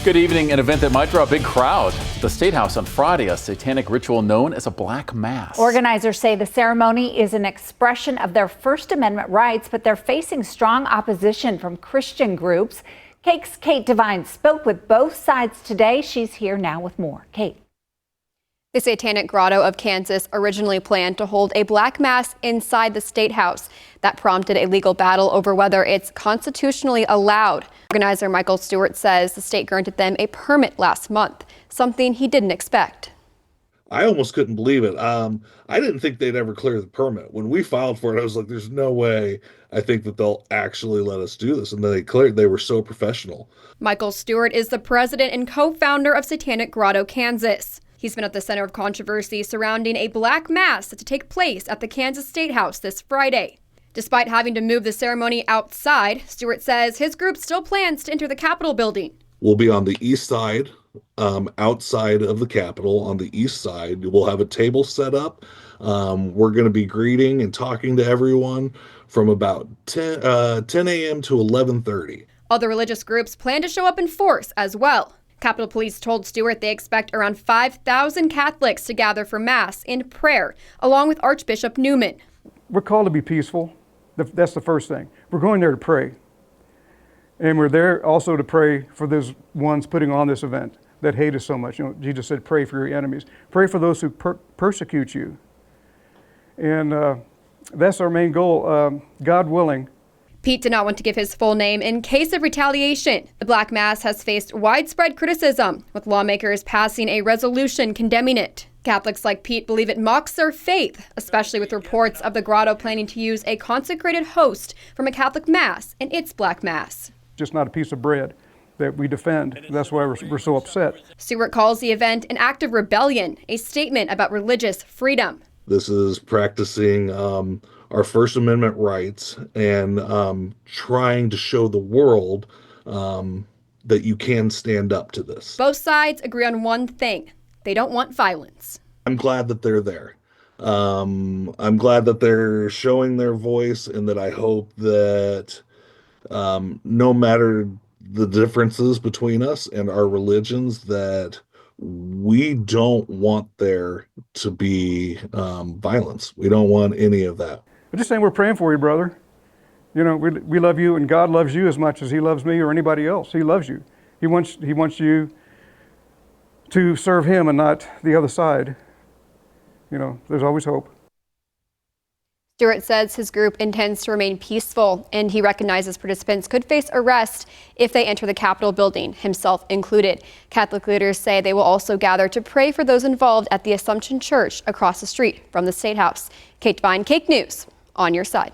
Good evening. An event that might draw a big crowd. The Statehouse on Friday, a satanic ritual known as a Black Mass. Organizers say the ceremony is an expression of their First Amendment rights, but they're facing strong opposition from Christian groups. KAKE's Kate Devine spoke with both sides today. She's here now with more. Kate. The Satanic Grotto of Kansas originally planned to hold a Black Mass inside the Statehouse. That prompted a legal battle over whether it's constitutionally allowed. Organizer Michael Stewart says the state granted them a permit last month, something he didn't expect. I almost couldn't believe it. I didn't think they'd ever clear the permit. When we filed for it, I was like, there's no way I think that they'll actually let us do this. And then they cleared. They were so professional. Michael Stewart is the president and co-founder of Satanic Grotto Kansas. He's been at the center of controversy surrounding a Black Mass to take place at the Kansas Statehouse this Friday. Despite having to move the ceremony outside, Stewart says his group still plans to enter the Capitol building. We'll be on the east side, outside of the Capitol on the east side. We'll have a table set up. We're going to be greeting and talking to everyone from about 10 a.m. to 11:30. Other religious groups plan to show up in force as well. Capitol Police told Stewart they expect around 5,000 Catholics to gather for Mass and prayer, along with Archbishop Newman. We're called to be peaceful. That's the first thing. We're going there to pray. And we're there also to pray for those ones putting on this event that hate us so much. You know, Jesus said, pray for your enemies. Pray for those who persecute you. And that's our main goal, God willing. Pete did not want to give his full name in case of retaliation. The Black Mass has faced widespread criticism, with lawmakers passing a resolution condemning it. Catholics like Pete believe it mocks their faith, especially with reports of the grotto planning to use a consecrated host from a Catholic Mass in its Black Mass. Just not a piece of bread that we defend. That's why we're so upset. Stewart calls the event an act of rebellion, a statement about religious freedom. This is practicing our First Amendment rights and trying to show the world that you can stand up to this. Both sides agree on one thing. They don't want violence. I'm glad that they're there. I'm glad that they're showing their voice, and that I hope that no matter the differences between us and our religions, that we don't want there to be violence. We don't want any of that. I'm just saying we're praying for you, brother. You know, we love you, and God loves you as much as he loves me or anybody else. He loves you. He wants you to serve him and not the other side. You know, there's always hope. Stewart says his group intends to remain peaceful, and he recognizes participants could face arrest if they enter the Capitol building, himself included. Catholic leaders say they will also gather to pray for those involved at the Assumption Church across the street from the Statehouse. Kate Devine, KAKE News, on your side.